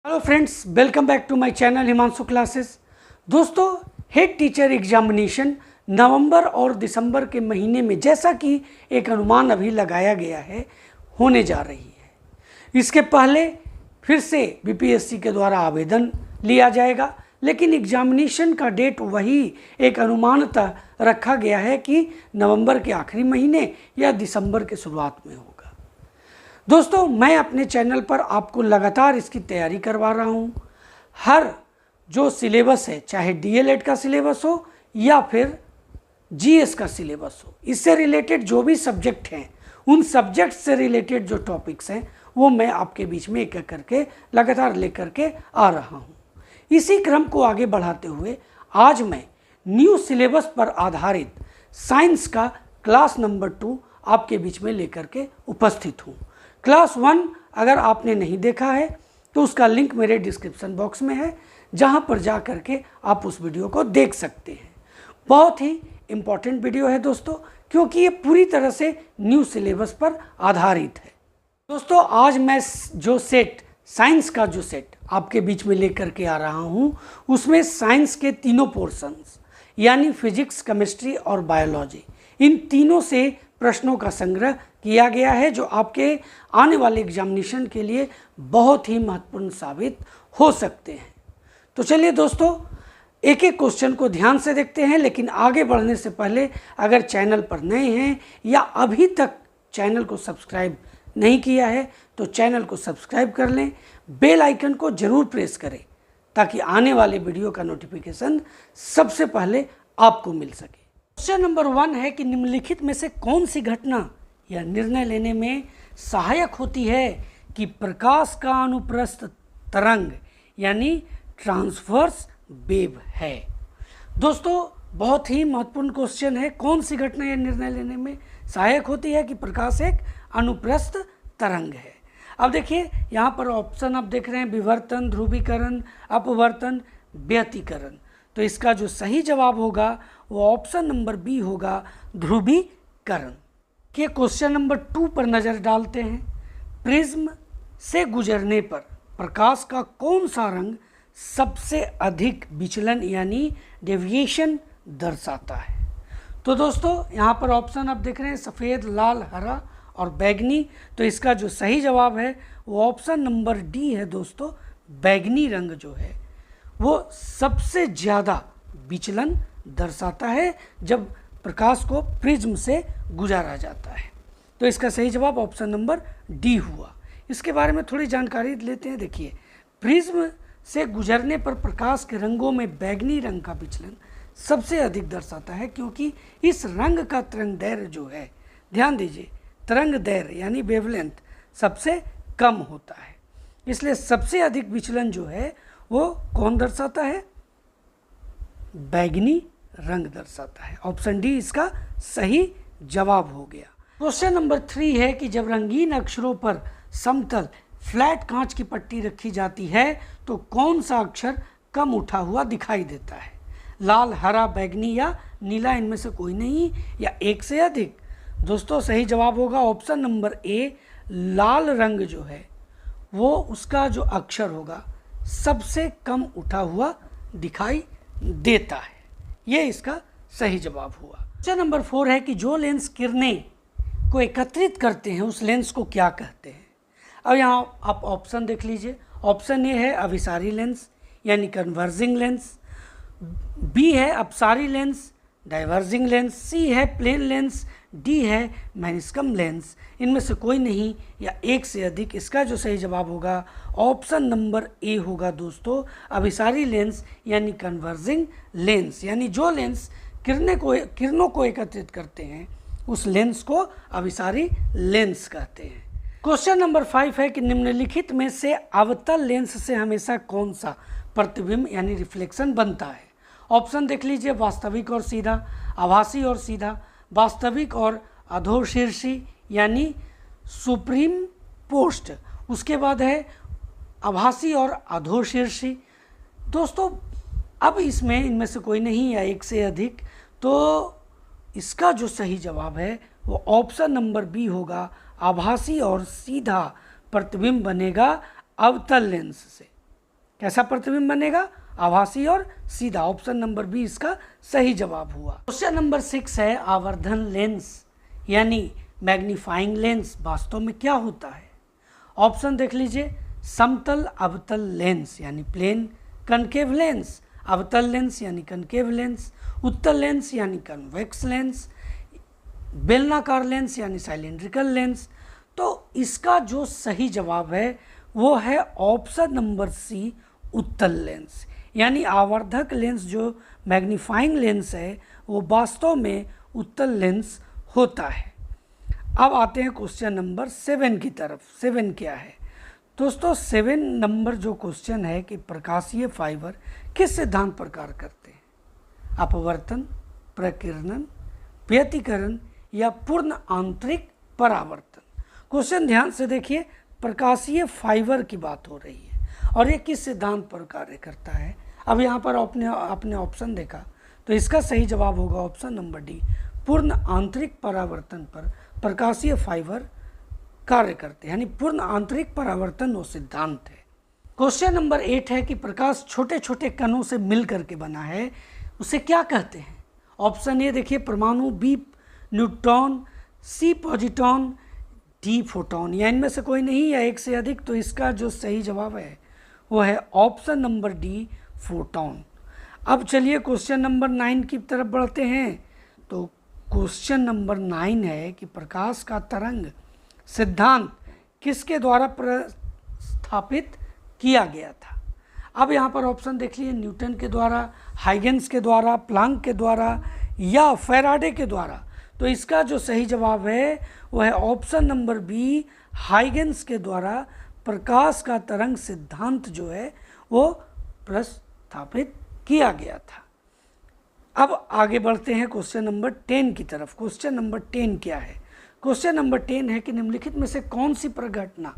Hello friends, welcome back to my channel Himanshu classes. दोस्तों, head teacher examination नवंबर और दिसंबर के महीने में, जैसा कि एक अनुमान अभी लगाया गया है, होने जा रही है। इसके पहले फिर से बीपीएससी के द्वारा आवेदन लिया जाएगा, लेकिन एग्जामिनेशन का डेट वही एक अनुमानतः रखा गया है कि नवंबर के आखिरी महीने या दिसंबर के शुरुआत में होगा। दोस्तों, मैं अपने चैनल पर आपको लगातार इसकी तैयारी करवा रहा हूँ। हर जो सिलेबस है, चाहे डीएलएड का सिलेबस हो या फिर जीएस का सिलेबस हो, इससे रिलेटेड जो भी सब्जेक्ट हैं, उन सब्जेक्ट से रिलेटेड जो टॉपिक्स हैं, वो मैं आपके बीच में एक एक करके लगातार लेकर के आ रहा हूँ। इसी क्रम को आगे बढ़ाते हुए आज मैं न्यू सिलेबस पर आधारित साइंस का क्लास नंबर 2 आपके बीच में लेकर के उपस्थित हूँ। क्लास 1 अगर आपने नहीं देखा है तो उसका लिंक मेरे डिस्क्रिप्शन बॉक्स में है, जहां पर जा कर के आप उस वीडियो को देख सकते हैं। बहुत ही इम्पॉर्टेंट वीडियो है दोस्तों, क्योंकि ये पूरी तरह से न्यू सिलेबस पर आधारित है। दोस्तों, आज मैं जो सेट साइंस का जो सेट आपके बीच में लेकर के आ रहा हूं, उसमें साइंस के तीनों पोर्शंस यानी फिजिक्स, केमिस्ट्री और बायोलॉजी, इन तीनों से प्रश्नों का संग्रह किया गया है, जो आपके आने वाले एग्जामिनेशन के लिए बहुत ही महत्वपूर्ण साबित हो सकते हैं। तो चलिए दोस्तों, एक एक क्वेश्चन को ध्यान से देखते हैं। लेकिन आगे बढ़ने से पहले अगर चैनल पर नए हैं या अभी तक चैनल को सब्सक्राइब नहीं किया है तो चैनल को सब्सक्राइब कर लें, बेल आइकन को जरूर प्रेस करें, ताकि आने वाले वीडियो का नोटिफिकेशन सबसे पहले आपको मिल सके। क्वेश्चन नंबर 1 है कि निम्नलिखित में से कौन सी घटना या निर्णय लेने में सहायक होती है कि प्रकाश का अनुप्रस्थ तरंग यानी ट्रांसवर्स वेव है। दोस्तों, बहुत ही महत्वपूर्ण क्वेश्चन है। कौन सी घटना या निर्णय लेने में सहायक होती है कि प्रकाश एक अनुप्रस्थ तरंग है। अब देखिए, यहाँ पर ऑप्शन आप देख रहे हैं, विवर्तन, ध्रुवीकरण, अपवर्तन, व्यतिकरण। तो इसका जो सही जवाब होगा वो ऑप्शन नंबर बी होगा, ध्रुवीकरण। के क्वेश्चन नंबर 2 पर नज़र डालते हैं। प्रिज्म से गुजरने पर प्रकाश का कौन सा रंग सबसे अधिक विचलन यानी डेविएशन दर्शाता है। तो दोस्तों, यहाँ पर ऑप्शन आप देख रहे हैं, सफ़ेद, लाल, हरा और बैगनी। तो इसका जो सही जवाब है वो ऑप्शन नंबर डी है दोस्तों। बैगनी रंग जो है वो सबसे ज़्यादा विचलन दर्शाता है जब प्रकाश को प्रिज्म से गुजारा जाता है। तो इसका सही जवाब ऑप्शन नंबर डी हुआ। इसके बारे में थोड़ी जानकारी लेते हैं। देखिए, प्रिज्म से गुजरने पर प्रकाश के रंगों में बैगनी रंग का विचलन सबसे अधिक दर्शाता है, क्योंकि इस रंग का तरंग दैर्घ्य जो है, ध्यान दीजिए, तरंग दैर्घ्य यानी वेवलेंथ सबसे कम होता है। इसलिए सबसे अधिक विचलन जो है वो कौन दर्शाता है? बैगनी रंग दर्शाता है। ऑप्शन डी इसका सही जवाब हो गया। क्वेश्चन नंबर 3 है कि जब रंगीन अक्षरों पर समतल फ्लैट कांच की पट्टी रखी जाती है तो कौन सा अक्षर कम उठा हुआ दिखाई देता है? लाल, हरा, बैगनी या नीला, इनमें से कोई नहीं या एक से अधिक। दोस्तों, सही जवाब होगा ऑप्शन नंबर ए, लाल रंग जो है वो उसका जो अक्षर होगा सबसे कम उठा हुआ दिखाई देता है। ये इसका सही जवाब हुआ। क्वेश्चन नंबर 4 है कि जो लेंस किरणें को एकत्रित करते हैं उस लेंस को क्या कहते हैं। अब यहाँ आप ऑप्शन देख लीजिए। ऑप्शन ए है अभिसारी लेंस यानी कन्वर्जिंग लेंस, बी है अपसारी लेंस, डाइवर्जिंग लेंस, सी है प्लेन लेंस, डी है मेनिस्कम लेंस। इनमें से कोई नहीं या एक से अधिक। इसका जो सही जवाब होगा ऑप्शन नंबर ए होगा दोस्तों, अभिसारी लेंस यानी कन्वर्जिंग लेंस। यानी जो लेंस किरणों को एकत्रित करते हैं उस लेंस को अभिसारी लेंस कहते हैं। क्वेश्चन नंबर 5 है कि निम्नलिखित में से अवतल लेंस से हमेशा कौन सा प्रतिबिंब यानी रिफ्लेक्शन बनता है। ऑप्शन देख लीजिए, वास्तविक और सीधा, आभासी और सीधा, वास्तविक और अधोशीर्षी यानी सुप्रीम पोस्ट, उसके बाद है आभासी और अधोशीर्षी। दोस्तों, अब इसमें इनमें से कोई नहीं या एक से अधिक। तो इसका जो सही जवाब है वो ऑप्शन नंबर बी होगा, आभासी और सीधा प्रतिबिंब बनेगा अवतल लेंस से। कैसा प्रतिबिंब बनेगा? आभासी और सीधा। ऑप्शन नंबर बी इसका सही जवाब हुआ। क्वेश्चन नंबर 6 है आवर्धन लेंस यानी मैग्नीफाइंग लेंस वास्तव में क्या होता है? ऑप्शन देख लीजिए, समतल अवतल लेंस यानी प्लेन कनकेव लेंस, अवतल लेंस यानी कनकेव लेंस, उत्तल लेंस यानी कन्वेक्स लेंस, बेलनाकार लेंस यानी साइलेंड्रिकल लेंस। तो इसका जो सही जवाब है वो है ऑप्शन नंबर सी, उत्तल लेंस। यानी आवर्धक लेंस जो मैग्नीफाइंग लेंस है वो वास्तव में उत्तल लेंस होता है। अब आते हैं क्वेश्चन नंबर 7 की तरफ। 7 क्या है दोस्तों? 7 नंबर जो क्वेश्चन है कि प्रकाशीय फाइबर किस सिद्धांत पर कार्य करते हैं? अपवर्तन, प्रकीर्णन, व्यतिकरण या पूर्ण आंतरिक परावर्तन। क्वेश्चन ध्यान से देखिए, प्रकाशीय फाइबर की बात हो रही है और ये किस सिद्धांत पर कार्य करता है। अब यहाँ पर आपने ऑप्शन देखा तो इसका सही जवाब होगा ऑप्शन नंबर डी, पूर्ण आंतरिक परावर्तन पर प्रकाशीय फाइबर कार्य करते हैं, यानी पूर्ण आंतरिक परावर्तन वो सिद्धांत है। क्वेश्चन नंबर 8 है कि प्रकाश छोटे छोटे कणों से मिल करके बना है, उसे क्या कहते हैं? ऑप्शन ए देखिए, परमाणु, बी न्यूट्रॉन, सी पॉजिट्रॉन, डी फोटोन, या इनमें से कोई नहीं या एक से अधिक। तो इसका जो सही जवाब है वो है ऑप्शन नंबर डी, फोटोन। अब चलिए क्वेश्चन नंबर 9 की तरफ बढ़ते हैं। तो क्वेश्चन नंबर 9 है कि प्रकाश का तरंग सिद्धांत किसके द्वारा प्रस्थापित किया गया था? अब यहाँ पर ऑप्शन देख लीजिए, न्यूटन के द्वारा, हाइगेंस के द्वारा, प्लांक के द्वारा या फैराडे के द्वारा। तो इसका जो सही जवाब है वो है ऑप्शन नंबर बी, हाइगेंस के द्वारा प्रकाश का तरंग सिद्धांत जो है वो प्रस्थापित किया गया था। अब आगे बढ़ते हैं क्वेश्चन नंबर 10 की तरफ। क्वेश्चन नंबर 10 क्या है? क्वेश्चन नंबर 10 है कि निम्नलिखित में से कौन सी प्रघटना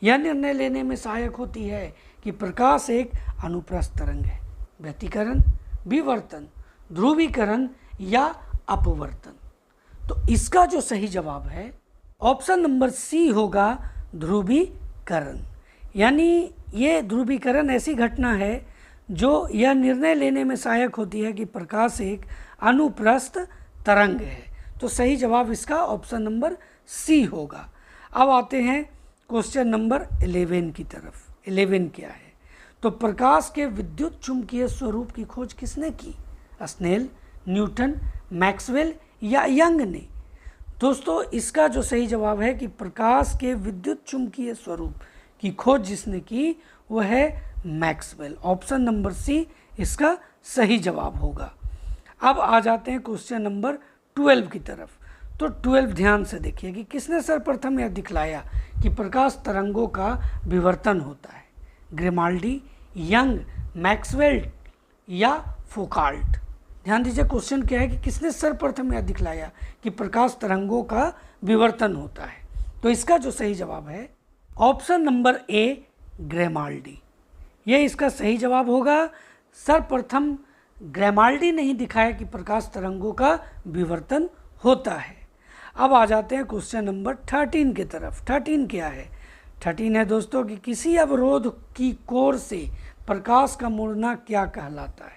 यह निर्णय लेने में सहायक होती है कि प्रकाश एक अनुप्रस्थ तरंग है? व्यतिकरण, विवर्तन, ध्रुवीकरण या अपवर्तन। तो इसका जो सही जवाब है ऑप्शन नंबर सी होगा, ध्रुवीकरण। यानी ये ध्रुवीकरण ऐसी घटना है जो यह निर्णय लेने में सहायक होती है कि प्रकाश एक अनुप्रस्थ तरंग है। तो सही जवाब इसका ऑप्शन नंबर सी होगा। अब आते हैं क्वेश्चन नंबर 11 की तरफ। 11 क्या है? तो प्रकाश के विद्युत चुंबकीय स्वरूप की खोज किसने की? स्नेल, न्यूटन, मैक्सवेल या यंग ने? दोस्तों इसका जो सही जवाब है कि प्रकाश के विद्युत चुंबकीय स्वरूप की खोज जिसने की वो है मैक्सवेल। ऑप्शन नंबर सी इसका सही जवाब होगा। अब आ जाते हैं क्वेश्चन नंबर 12 की तरफ। तो 12 ध्यान से देखिए कि किसने सर्वप्रथम यह दिखलाया कि प्रकाश तरंगों का विवर्तन होता है? ग्रिमाल्डी, यंग, मैक्सवेल या फोकाल्ट? ध्यान दीजिए क्वेश्चन क्या है कि किसने सर्वप्रथम यह दिखलाया कि प्रकाश तरंगों का विवर्तन होता है? तो इसका जो सही जवाब है ऑप्शन नंबर ए, ग्रिमाल्डी। यह इसका सही जवाब होगा। सर्वप्रथम ग्रिमाल्डी ने ही दिखाया कि प्रकाश तरंगों का विवर्तन होता है। अब आ जाते हैं क्वेश्चन नंबर 13 की तरफ। 13 क्या है? 13 है दोस्तों कि किसी अवरोध की कोर से प्रकाश का मुड़ना क्या कहलाता है?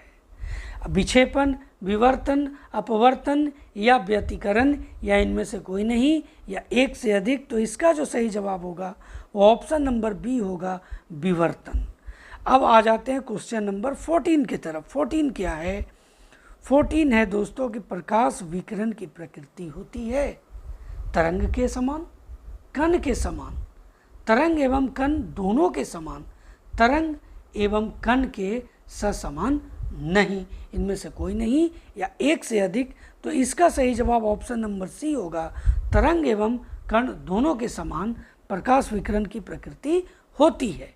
विक्षेपण, विवर्तन, अपवर्तन या व्यतिकरण, या इनमें से कोई नहीं या एक से अधिक। तो इसका जो सही जवाब होगा वो ऑप्शन नंबर बी होगा, विवर्तन। अब आ जाते हैं क्वेश्चन नंबर 14 की तरफ। 14 क्या है? 14 है दोस्तों कि प्रकाश विकिरण की प्रकृति होती है तरंग के समान, कण के समान, तरंग एवं कण दोनों के समान, तरंग एवं कण के ससमान नहीं, इनमें से कोई नहीं या एक से अधिक। तो इसका सही जवाब ऑप्शन नंबर सी होगा, तरंग एवं कण दोनों के समान प्रकाश विकिरण की प्रकृति होती है।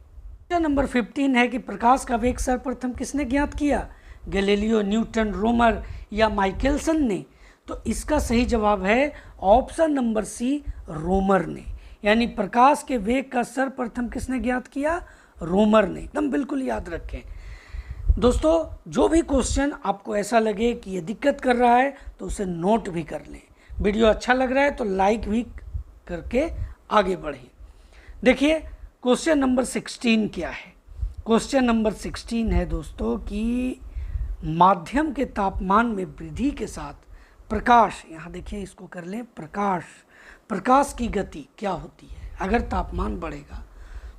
नंबर 15 है कि प्रकाश का वेग सर्वप्रथम किसने ज्ञात किया? गैलीलियो, न्यूटन, रोमर या माइकलसन ने? तो इसका सही जवाब है ऑप्शन नंबर सी, रोमर ने। यानी प्रकाश के वेग का सर्वप्रथम किसने ज्ञात किया? रोमर ने। एकदम बिल्कुल याद रखें दोस्तों। जो भी क्वेश्चन आपको ऐसा लगे कि ये दिक्कत कर रहा है तो उसे नोट भी कर लें। वीडियो अच्छा लग रहा है तो लाइक भी करके आगे बढ़ें। देखिए क्वेश्चन नंबर 16 क्या है? क्वेश्चन नंबर 16 है दोस्तों कि माध्यम के तापमान में वृद्धि के साथ प्रकाश, यहाँ देखिए इसको कर लें, प्रकाश की गति क्या होती है। अगर तापमान बढ़ेगा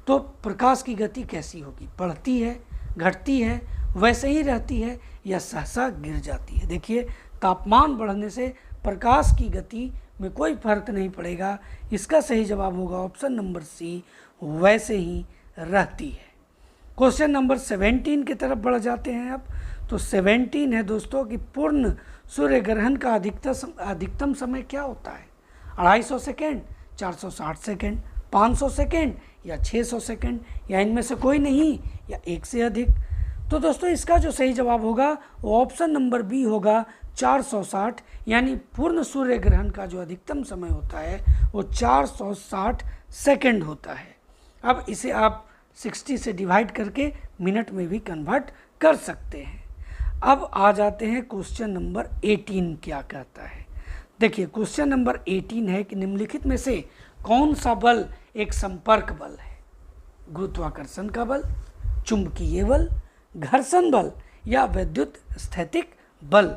तो प्रकाश की गति कैसी होगी, बढ़ती है, घटती है, वैसे ही रहती है या सहसा गिर जाती है। देखिए तापमान बढ़ने से प्रकाश की गति में कोई फर्क नहीं पड़ेगा। इसका सही जवाब होगा ऑप्शन नंबर सी, वैसे ही रहती है। क्वेश्चन नंबर 17 की तरफ बढ़ जाते हैं अब। तो 17 है दोस्तों कि पूर्ण सूर्य ग्रहण का अधिकतम समय क्या होता है। 250 सेकेंड, 460 सेकेंड, 500 सेकेंड या 600 सेकेंड, या इनमें से कोई नहीं, या एक से अधिक। तो दोस्तों इसका जो सही जवाब होगा वो ऑप्शन नंबर बी होगा 460, यानी पूर्ण सूर्य ग्रहण का जो अधिकतम समय होता है वो 460 सेकेंड होता है। अब इसे आप 60 से डिवाइड करके मिनट में भी कन्वर्ट कर सकते हैं। अब आ जाते हैं क्वेश्चन नंबर 18 क्या कहता है। देखिए क्वेश्चन नंबर 18 है कि निम्नलिखित में से कौन सा बल एक संपर्क बल है। गुरुत्वाकर्षण का बल, चुंबकीय बल, घर्षण बल या विद्युत स्थैतिक बल।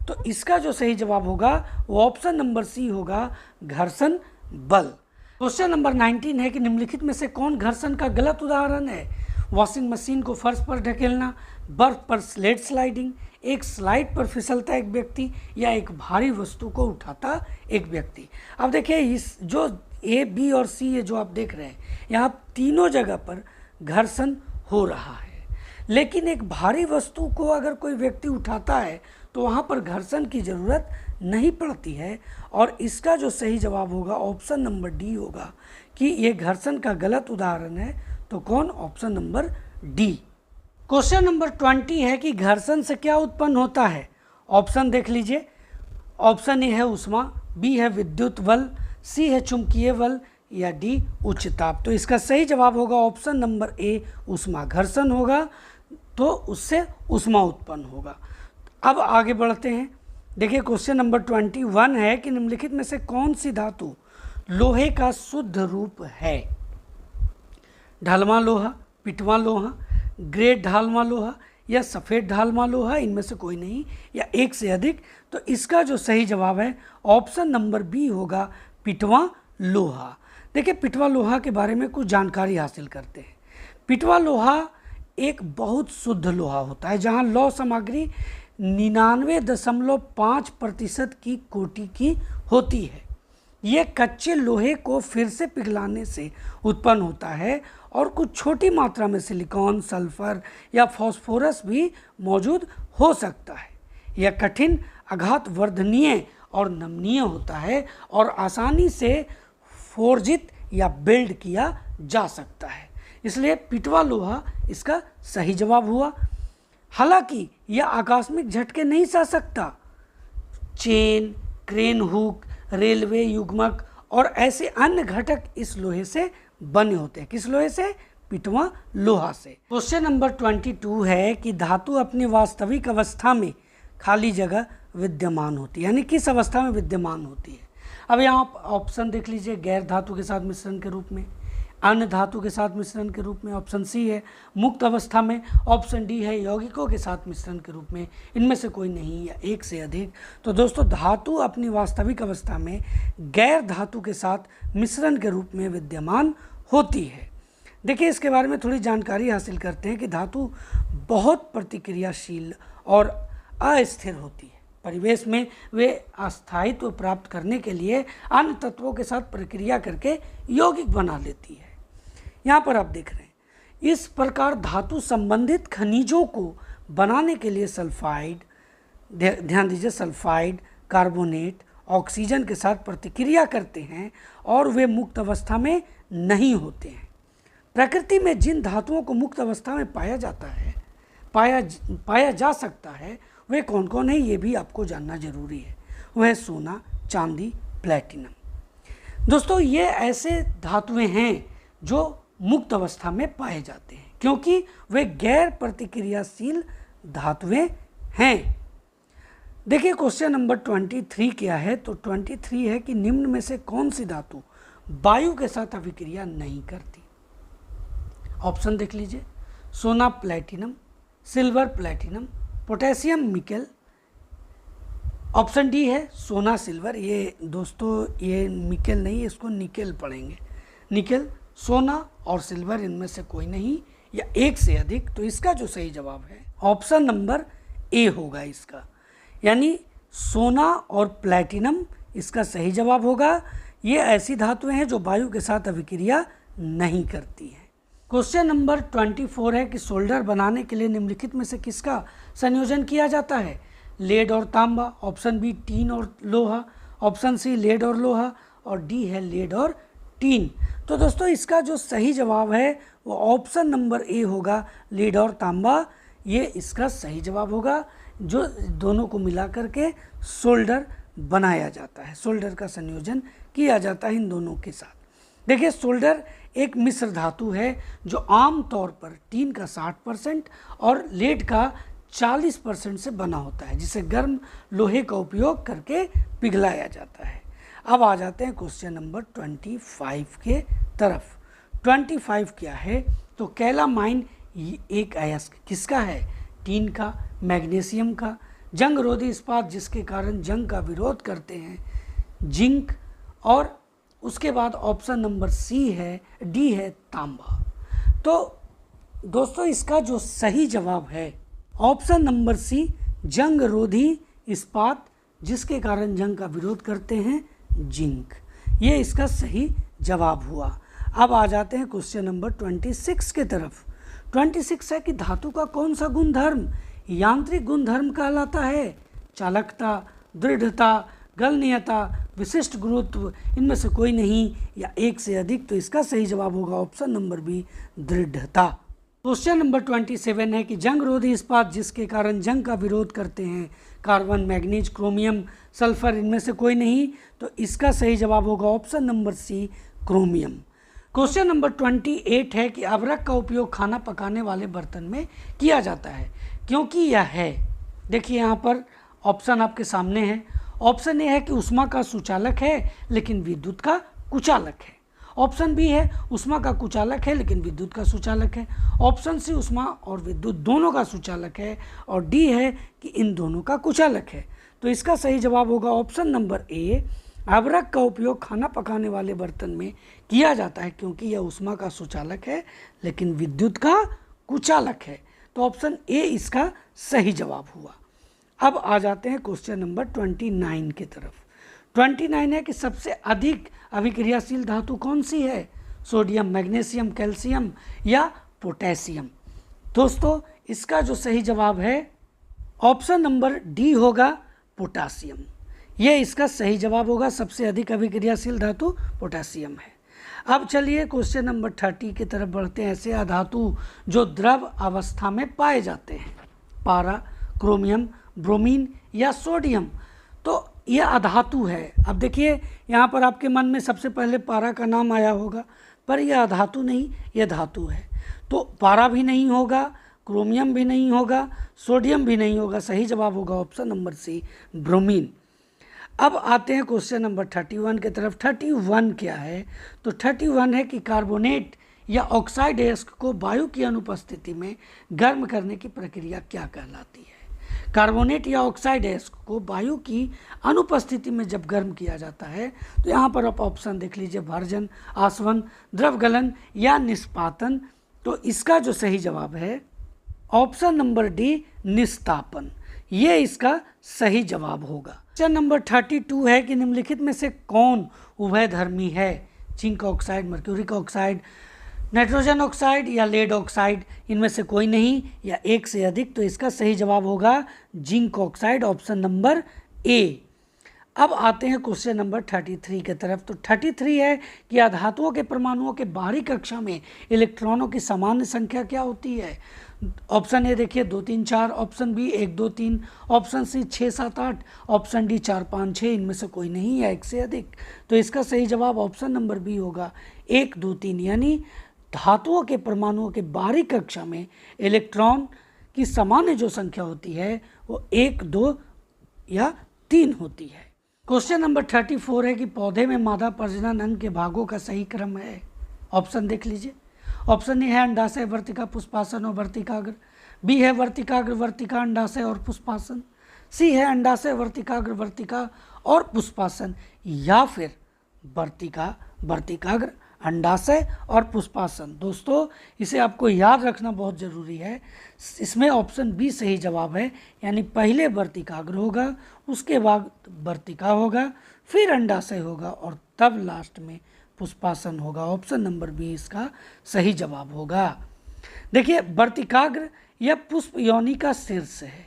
तो इसका जो सही जवाब होगा वो ऑप्शन नंबर सी होगा, घर्षण बल। क्वेश्चन नंबर 19 है कि निम्नलिखित में से कौन घर्षण का गलत उदाहरण है। वॉशिंग मशीन को फर्श पर ढकेलना, बर्फ पर स्लेड स्लाइडिंग, एक स्लाइड पर फिसलता एक व्यक्ति, या एक भारी वस्तु को उठाता एक व्यक्ति। अब देखिए इस जो ए, बी और सी ये जो आप देख रहे हैं, यहाँ तीनों जगह पर घर्षण हो रहा है, लेकिन एक भारी वस्तु को अगर कोई व्यक्ति उठाता है तो वहाँ पर घर्षण की ज़रूरत नहीं पड़ती है। और इसका जो सही जवाब होगा ऑप्शन नंबर डी होगा कि ये घर्षण का गलत उदाहरण है। तो कौन, option number D. Question number 20 है कि घर्षण से क्या उत्पन्न होता है। ऑप्शन देख लीजिए। ऑप्शन ए है ऊष्मा, बी है विद्युत बल, सी है चुंबकीय बल या डी उच्च ताप। तो इसका सही जवाब होगा ऑप्शन नंबर ए, ऊष्मा। घर्षण होगा तो उससे ऊष्मा उत्पन्न होगा। अब आगे बढ़ते हैं। देखिए क्वेश्चन नंबर 21 है कि निम्नलिखित में से कौन सी धातु लोहे का शुद्ध रूप है। ढलवां लोहा, पिटवां लोहा, ग्रेड ढालवां लोहा या सफ़ेद ढालवां लोहा, इनमें से कोई नहीं या एक से अधिक। तो इसका जो सही जवाब है ऑप्शन नंबर बी होगा, पिटवां लोहा। देखिए पिटवा लोहा के बारे में कुछ जानकारी हासिल करते हैं। पिटवा लोहा एक बहुत शुद्ध लोहा होता है जहां लौह सामग्री 99.5% की कोटि की होती है। ये कच्चे लोहे को फिर से पिघलाने से उत्पन्न होता है और कुछ छोटी मात्रा में सिलिकॉन, सल्फर या फास्फोरस भी मौजूद हो सकता है। यह कठिन, आघात वर्धनीय और नमनीय होता है और आसानी से फोर्जित या बिल्ड किया जा सकता है, इसलिए पिटवा लोहा इसका सही जवाब हुआ। हालांकि यह आकस्मिक झटके नहीं सह सकता। चेन, क्रेन हुक, रेलवे युग्मक और ऐसे अन्य घटक इस लोहे से बने होते हैं। किस लोहे से? पिटवा लोहा से। क्वेश्चन नंबर 22 है कि धातु अपनी वास्तविक अवस्था में खाली जगह विद्यमान होती है, यानी किस अवस्था में विद्यमान होती है। अब यहाँ आप ऑप्शन देख लीजिए। गैर धातु के साथ मिश्रण के रूप में, अन्य धातु के साथ मिश्रण के रूप में, ऑप्शन सी है मुक्त अवस्था में, ऑप्शन डी है यौगिकों के साथ मिश्रण के रूप में, इनमें से कोई नहीं या एक से अधिक। तो दोस्तों धातु अपनी वास्तविक अवस्था में गैर धातु के साथ मिश्रण के रूप में विद्यमान होती है। देखिए इसके बारे में थोड़ी जानकारी हासिल करते हैं कि धातु बहुत प्रतिक्रियाशील और अस्थिर होती है। परिवेश में वे अस्थायित्व प्राप्त करने के लिए अन्य तत्वों के साथ प्रक्रिया करके यौगिक बना लेती है। यहाँ पर आप देख रहे हैं, इस प्रकार धातु संबंधित खनिजों को बनाने के लिए सल्फाइड, ध्यान दीजिए, सल्फाइड, कार्बोनेट, ऑक्सीजन के साथ प्रतिक्रिया करते हैं और वे मुक्त अवस्था में नहीं होते हैं। प्रकृति में जिन धातुओं को मुक्त अवस्था में पाया जा सकता है वे कौन कौन है, ये भी आपको जानना जरूरी है। वह सोना, चांदी, प्लैटिनम। दोस्तों ये ऐसे धातुएं हैं जो मुक्त अवस्था में पाए जाते हैं क्योंकि वे गैर प्रतिक्रियाशील धातुएं हैं। देखिए क्वेश्चन नंबर 23 क्या है। तो 23 है कि निम्न में से कौन सी धातु वायु के साथ अभिक्रिया नहीं करती। ऑप्शन देख लीजिए। सोना platinum, silver platinum, potassium nickel. Option D है सोना सिल्वर। ये दोस्तों ये निकेल नहीं, इसको निकेल पढ़ेंगे। निकेल, सोना और सिल्वर इनमें से कोई नहीं या एक से अधिक। तो इसका जो सही जवाब है ऑप्शन नंबर ए होगा इसका, यानी सोना और प्लैटिनम इसका सही जवाब होगा। ये ऐसी धातुएं हैं जो वायु के साथ अभिक्रिया नहीं करती हैं। क्वेश्चन नंबर 24 है कि सोल्डर बनाने के लिए निम्नलिखित में से किसका संयोजन किया जाता है? लेड और तांबा, ऑप्शन बी टीन और लोहा, ऑप्शन सी लेड और लोहा, और डी है लेड और टीन। तो दोस्तों इसका जो सही जवाब है वो ऑप्शन नंबर ए होगा, लेड और तांबा। ये इसका सही जवाब होगा, जो दोनों को मिला करके सोल्डर बनाया जाता है, सोल्डर का संयोजन किया जाता है इन दोनों के साथ। देखिए सोल्डर एक मिश्र धातु है जो आम तौर पर टीन का 60% और लेड का 40% से बना होता है, जिसे गर्म लोहे का उपयोग करके पिघलाया जाता है। अब आ जाते हैं क्वेश्चन नंबर 25 के तरफ। 25 क्या है? तो कैलामाइन एक अयस्क किसका है? टीन का, मैग्नीशियम का। जंग रोधी इस्पात जिसके कारण जंग का विरोध करते हैं, जिंक। और उसके बाद ऑप्शन नंबर सी है, डी है तांबा। तो दोस्तों इसका जो सही जवाब है ऑप्शन नंबर सी, जंग रोधी इस्पात जिसके कारण जंग का विरोध करते हैं, जिंक। ये इसका सही जवाब हुआ। अब आ जाते हैं क्वेश्चन नंबर 26 के तरफ। 26 है कि धातु का कौन सा गुणधर्म यांत्रिक गुणधर्म कहलाता है? चालकता, दृढ़ता, गलनीयता, विशिष्ट गुरुत्व, इनमें से कोई नहीं या एक से अधिक। तो इसका सही जवाब होगा ऑप्शन नंबर बी, दृढ़ता। क्वेश्चन नंबर 27 है कि जंग रोधी इस्पात जिसके कारण जंग का विरोध करते हैं, कार्बन, मैग्नीज, क्रोमियम, सल्फर, इनमें से कोई नहीं। तो इसका सही जवाब होगा option number C, chromium. Question number 28 है कि अभ्रक का उपयोग खाना पकाने वाले बर्तन में किया जाता है, क्योंकि यह है। देखिए यहाँ पर ऑप्शन आपके सामने है। ऑप्शन ए है कि ऊष्मा का सुचालक है लेकिन विद्युत का कुचालक है। ऑप्शन बी है ऊष्मा का कुचालक है लेकिन विद्युत का सुचालक है। ऑप्शन सी ऊष्मा और विद्युत दोनों का सुचालक है। और डी है कि इन दोनों का कुचालक है। तो इसका सही जवाब होगा ऑप्शन नंबर ए, अभ्रक का उपयोग खाना पकाने वाले बर्तन में किया जाता है क्योंकि यह ऊष्मा का सुचालक है लेकिन विद्युत का कुचालक है। तो ऑप्शन ए इसका सही जवाब हुआ। अब आ जाते हैं क्वेश्चन नंबर 29 की तरफ। 29 है कि सबसे अधिक अभिक्रियाशील धातु कौन सी है? सोडियम, मैग्नीशियम, कैल्शियम या पोटेशियम। दोस्तों इसका जो सही जवाब है ऑप्शन नंबर डी होगा, पोटेशियम। ये इसका सही जवाब होगा। सबसे अधिक अभिक्रियाशील धातु पोटेशियम है। अब चलिए क्वेश्चन नंबर 30 की तरफ बढ़ते हैं। ऐसे अधातु जो द्रव अवस्था में पाए जाते हैं, पारा, क्रोमियम, ब्रोमीन या सोडियम। तो यह अधातु है। अब देखिए यहाँ पर आपके मन में सबसे पहले पारा का नाम आया होगा, पर यह अधातु नहीं, यह धातु है। तो पारा भी नहीं होगा, क्रोमियम भी नहीं होगा, सोडियम भी नहीं होगा। सही जवाब होगा ऑप्शन नंबर सी, ब्रोमीन। अब आते हैं क्वेश्चन नंबर 31 की तरफ। 31 क्या है? तो 31 है कि कार्बोनेट या ऑक्साइड अयस्क को वायु की अनुपस्थिति में गर्म करने की प्रक्रिया क्या कहलाती है? कार्बोनेट या ऑक्साइड अयस्क को वायु की अनुपस्थिति में जब गर्म किया जाता है तो यहाँ पर आप ऑप्शन देख लीजिए, भर्जन, आसवन, द्रव गलन या निष्पातन। तो इसका जो सही जवाब है ऑप्शन नंबर डी, निस्तापन। ये इसका सही जवाब होगा। क्वेश्चन नंबर 32 है कि निम्नलिखित में से कौन उभयधर्मी है? Zinc oxide, mercuric oxide, nitrogen oxide या लेड ऑक्साइड, इनमें से कोई नहीं या एक से अधिक। तो इसका सही जवाब होगा zinc oxide, option number A. अब आते हैं क्वेश्चन नंबर 33 की तरफ। तो 33 है कि अधातुओं के परमाणुओं के बाहरी कक्षा में इलेक्ट्रॉनों की सामान्य संख्या क्या होती है? ऑप्शन ए देखिए 2 3 4, option B 1 2 3, option C 6 7 8, option D 4 5 6, इनमें से कोई नहीं या एक से अधिक। तो इसका सही जवाब ऑप्शन नंबर बी होगा, 1 2 3। यानी धातुओं के परमाणुओं के बाहरी कक्षा में इलेक्ट्रॉन की सामान्य जो संख्या होती है वो 1 2 या 3 होती है। क्वेश्चन नंबर 34 है कि पौधे में मादा प्रजनन अंग के भागों का सही क्रम है। ऑप्शन देख लीजिए। ऑप्शन ए है अंडाशय, वर्तिका, पुष्पासन और वर्तिकाग्र। बी है वर्तिकाग्र, वर्तिका, अंडाशय और पुष्पासन। सी है अंडाशय, वर्तिकाग्र, वर्तिका और पुष्पासन। या फिर वर्तिका, वर्तिकाग्र, अंडाशय और पुष्पासन। दोस्तों इसे आपको याद रखना बहुत ज़रूरी है। इसमें ऑप्शन बी सही जवाब है, यानी पहले वर्तिकाग्र होगा, उसके बाद वर्तिका होगा, फिर अंडाशय होगा और तब लास्ट में पुष्पासन होगा। ऑप्शन नंबर बी इसका सही जवाब होगा। देखिए वर्तिकाग्र यह पुष्प योनि का शीर्ष है,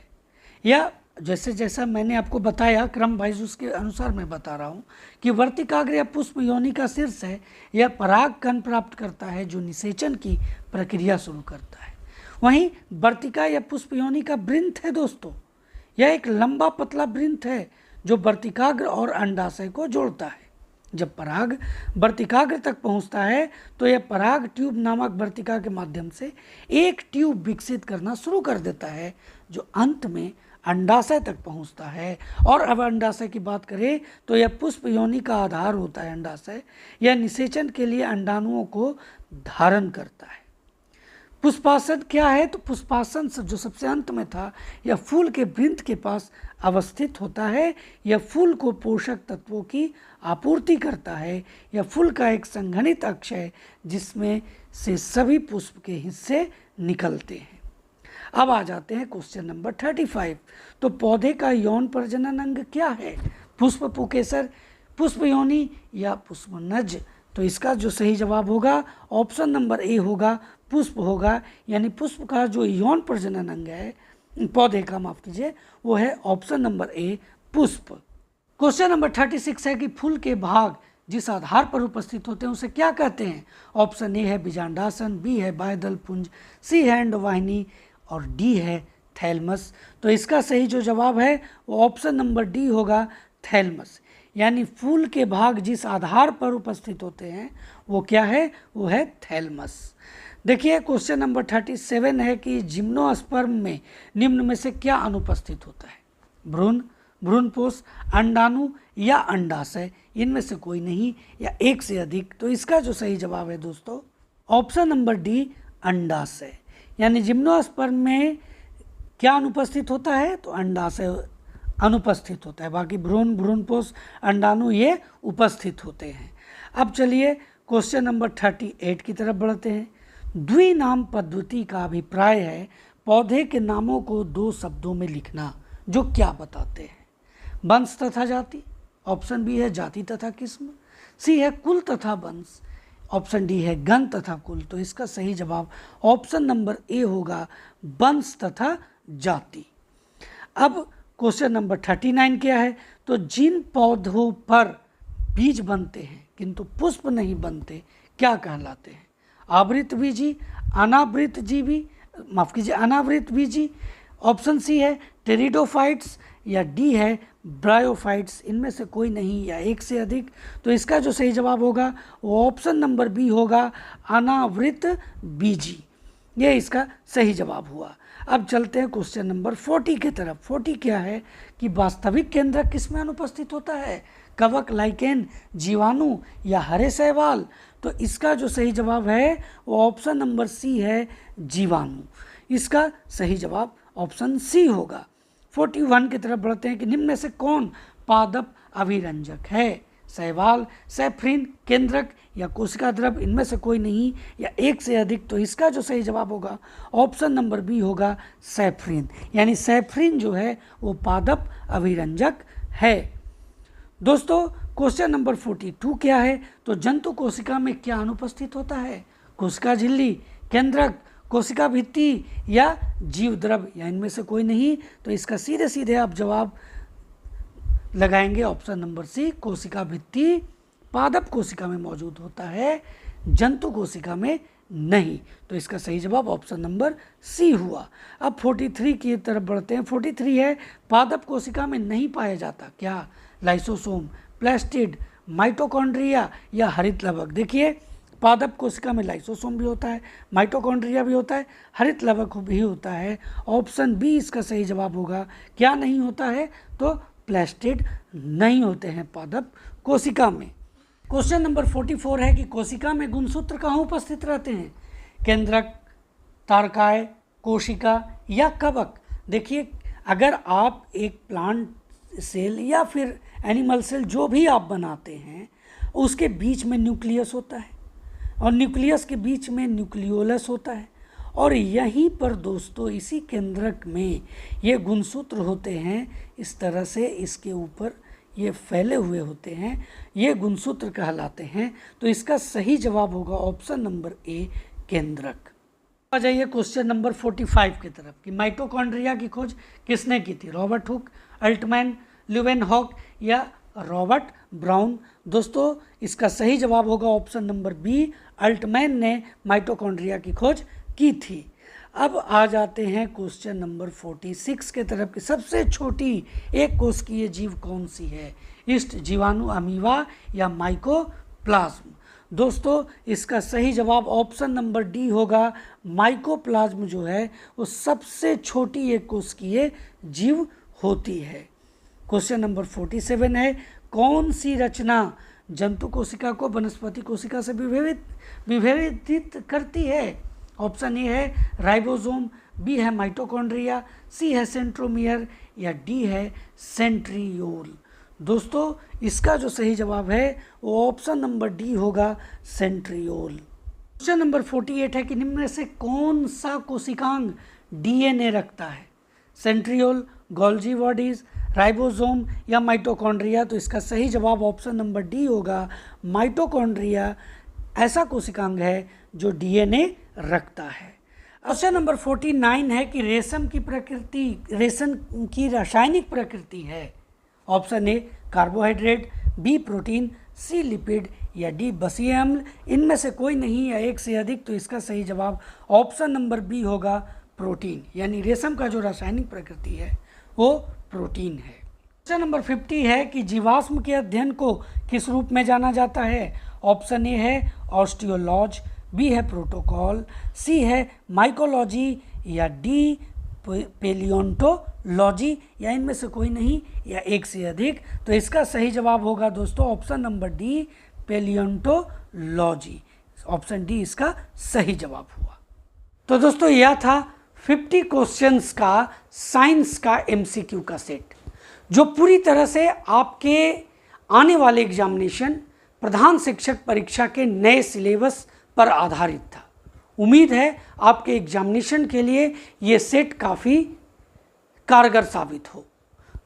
या जैसे जैसा मैंने आपको बताया क्रम वाइज उसके अनुसार मैं बता रहा हूँ कि वर्तिकाग्र या पुष्प योनि का शीर्ष है। यह पराग कण प्राप्त करता है जो निषेचन की प्रक्रिया शुरू करता है। वहीं वर्तिका या पुष्प योनि का वृंत है दोस्तों, यह एक लंबा पतला वृंत है जो वर्तिकाग्र और अंडाशय को जोड़ता है। जब पराग वर्तिकाग्र तक पहुंचता है तो यह पराग ट्यूब नामक वर्तिका के माध्यम से एक ट्यूब विकसित करना शुरू कर देता है जो अंत में अंडाशय तक पहुंचता है। और अब अंडाशय की बात करें तो यह पुष्प योनि का आधार होता है। अंडाशय यह निषेचन के लिए अंडाणुओं को धारण करता है। पुष्पासन क्या है? तो पुष्पासन जो सबसे अंत में था, यह फूल के वृंत के पास अवस्थित होता है। यह फूल को पोषक तत्वों की आपूर्ति करता है। यह फूल का एक संघनित अक्ष है जिसमें से सभी पुष्प के हिस्से निकलते हैं। अब आ जाते हैं क्वेश्चन नंबर 35। तो पौधे का यौन प्रजनन अंग क्या है? पुष्प, पुकेसर, पुष्प योनि या पुष्पनज? तो इसका जो सही जवाब होगा ऑप्शन नंबर ए होगा, पुष्प होगा। यानी पुष्प का जो यौन प्रजनन अंग है पौधे का, माफ कीजिए, वो है ऑप्शन नंबर ए, पुष्प। क्वेश्चन नंबर 36 है कि फूल के भाग जिस आधार पर उपस्थित होते हैं उसे क्या कहते हैं? ऑप्शन ए है बीजांडासन, बी है बाह्यदल पुंज, सी है अंडवाहिनी और डी है थैलमस। तो इसका सही जो जवाब है वो ऑप्शन नंबर डी होगा, थैलमस। यानी फूल के भाग जिस आधार पर उपस्थित होते हैं वो क्या है? वो है थैलमस। देखिए क्वेश्चन नंबर 37 है कि जिम्नोस्पर्म में निम्न में से क्या अनुपस्थित होता है? भ्रूण, भ्रूणपोष, अंडाणु या अंडाशय? इनमें से कोई नहीं या एक से अधिक। तो इसका जो सही जवाब है दोस्तों ऑप्शन नंबर डी, अंडाशय। यानी जिम्नोस्पर्म में क्या अनुपस्थित होता है? तो अंडाशय अनुपस्थित होता है, बाकी भ्रूण, भ्रूणपोष, अंडाणु ये उपस्थित होते हैं। अब चलिए क्वेश्चन नंबर 38 की तरफ बढ़ते हैं। द्विनाम पद्धति का अभिप्राय है पौधे के नामों को दो शब्दों में लिखना जो क्या बताते हैं? वंश तथा जाति, ऑप्शन बी है जाति तथा किस्म, सी है कुल तथा वंश, ऑप्शन डी है गण तथा कुल। तो इसका सही जवाब ऑप्शन नंबर ए होगा, वंश तथा जाति। अब क्वेश्चन नंबर 39 क्या है? तो जिन पौधों पर बीज बनते हैं किंतु पुष्प नहीं बनते क्या कहलाते हैं? आवृत बीजी, अनावृत जीवी, माफ कीजिए अनावृत बीजी, ऑप्शन सी है टेरिडोफाइट्स या डी है ब्रायोफाइट्स। इनमें से कोई नहीं या एक से अधिक। तो इसका जो सही जवाब होगा वो ऑप्शन नंबर बी होगा, अनावृत बीजी। ये इसका सही जवाब हुआ। अब चलते हैं क्वेश्चन नंबर 40 की तरफ। 40 क्या है कि वास्तविक केंद्रक किस में अनुपस्थित होता है? कवक, लाइकेन, जीवाणु या हरे शैवाल? तो इसका जो सही जवाब है वो ऑप्शन नंबर सी है, जीवाणु। इसका सही जवाब ऑप्शन सी होगा। 41 की तरफ बढ़ते हैं कि निम्न में से कौन पादप अभिरंजक है? शैवाल, सैफरीन, केंद्रक या कोशिका द्रव? इनमें से कोई नहीं या एक से अधिक। तो इसका जो सही जवाब होगा ऑप्शन नंबर बी होगा, सैफरीन। यानी सैफरीन जो है वो पादप अभिरंजक है। दोस्तों क्वेश्चन नंबर 42 क्या है? तो जंतु कोशिका में क्या अनुपस्थित होता है? कोशिका झिल्ली, केंद्रक, कोशिका भित्ति या जीव द्रव? या इनमें से कोई नहीं। तो इसका सीधे सीधे आप जवाब लगाएंगे ऑप्शन नंबर सी, कोशिका भित्ति पादप कोशिका में मौजूद होता है, जंतु कोशिका में नहीं। तो इसका सही जवाब ऑप्शन नंबर सी हुआ। अब 43 की तरफ बढ़ते हैं। 43 है पादप कोशिका में नहीं पाया जाता क्या? लाइसोसोम, प्लास्टिड, माइटोकॉन्ड्रिया या हरित लवक? देखिए पादप कोशिका में लाइसोसोम भी होता है, माइटोकॉन्ड्रिया भी होता है, हरित लवक भी होता है। ऑप्शन बी इसका सही जवाब होगा। क्या नहीं होता है? तो प्लास्टिड नहीं होते हैं पादप कोशिका में। क्वेश्चन नंबर 44 है कि कोशिका में गुणसूत्र कहाँ उपस्थित रहते हैं? केंद्रक, तारकाय, कोशिका या कवक। देखिए, अगर आप एक प्लांट सेल या फिर एनिमल सेल जो भी आप बनाते हैं, उसके बीच में न्यूक्लियस होता है और न्यूक्लियस के बीच में न्यूक्लियोलस होता है, और यहीं पर दोस्तों इसी केंद्रक में ये गुणसूत्र होते हैं। इस तरह से इसके ऊपर ये फैले हुए होते हैं, ये गुणसूत्र कहलाते हैं। तो इसका सही जवाब होगा ऑप्शन नंबर ए, केंद्रक। आ जाइए क्वेश्चन नंबर 45 की तरफ कि माइटोकॉन्ड्रिया की खोज किसने की थी? रॉबर्ट हुक, अल्टमैन, ल्यूवेनहॉक या रॉबर्ट ब्राउन? दोस्तों इसका सही जवाब होगा ऑप्शन नंबर बी, अल्टमैन ने माइटोकॉन्ड्रिया की खोज की थी। अब आ जाते हैं क्वेश्चन नंबर 46 के तरफ कि सबसे छोटी एक कोशिकीय जीव कौन सी है? ईस्ट, जीवाणु, अमीबा या माइकोप्लाज्म? दोस्तों इसका सही जवाब ऑप्शन नंबर डी होगा, माइकोप्लाज्म जो है वो सबसे छोटी एक कोशिकीय जीव होती है। क्वेश्चन नंबर 47 है, कौन सी रचना जंतु कोशिका को वनस्पति कोशिका से विभेदित करती है? ऑप्शन ए है राइबोसोम, बी है माइटोकॉन्ड्रिया, सी है सेंट्रोमियर या डी है सेंट्रियोल? दोस्तों इसका जो सही जवाब है वो ऑप्शन नंबर डी होगा, सेंट्रियोल। क्वेश्चन नंबर 48 है कि निम्न में से कौन सा कोशिकांग डीएनए रखता है? सेंट्रियोल, गोल्जी बॉडीज, राइबोसोम या माइटोकॉन्ड्रिया? तो इसका सही जवाब ऑप्शन नंबर डी होगा, माइटोकॉन्ड्रिया ऐसा कोशिकांग है जो डीएनए रखता है। क्वेश्चन नंबर 49 है कि रेशम की रासायनिक प्रकृति है? Option A carbohydrate, B protein, C lipid या डी बसीय अम्ल? इनमें से कोई नहीं या एक से अधिक? तो इसका सही जवाब ऑप्शन नंबर बी होगा, प्रोटीन। यानी रेशम का जो रासायनिक प्रकृति है वो प्रोटीन है। क्वेश्चन नंबर 50 है कि जीवाश्म के अध्ययन को किस रूप में जाना जाता है? ऑप्शन ए है ऑस्टियोलॉजी, बी है प्रोटोकॉल, सी है माइकोलॉजी या डी पेलियोंटोलॉजी या इनमें से कोई नहीं या एक से अधिक? तो इसका सही जवाब होगा दोस्तों option number D, paleontology. Option D इसका सही जवाब हुआ। तो दोस्तों यह था 50 क्वेश्चंस का साइंस का एमसीक्यू का सेट, जो पूरी तरह से आपके आने वाले एग्जामिनेशन प्रधान शिक्षक परीक्षा के नए सिलेबस पर आधारित था। उम्मीद है आपके एग्जामिनेशन के लिए ये सेट काफ़ी कारगर साबित हो।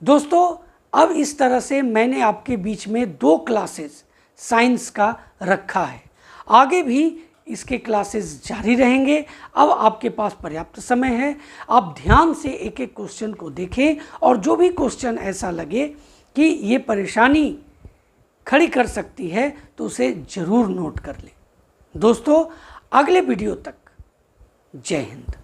दोस्तों अब इस तरह से मैंने आपके बीच में 2 क्लासेस साइंस का रखा है, आगे भी इसके क्लासेस जारी रहेंगे। अब आपके पास पर्याप्त समय है, आप ध्यान से एक एक क्वेश्चन को देखें और जो भी क्वेश्चन ऐसा लगे कि ये परेशानी खड़ी कर सकती है तो उसे ज़रूर नोट कर लें। दोस्तों अगले वीडियो तक जय हिंद।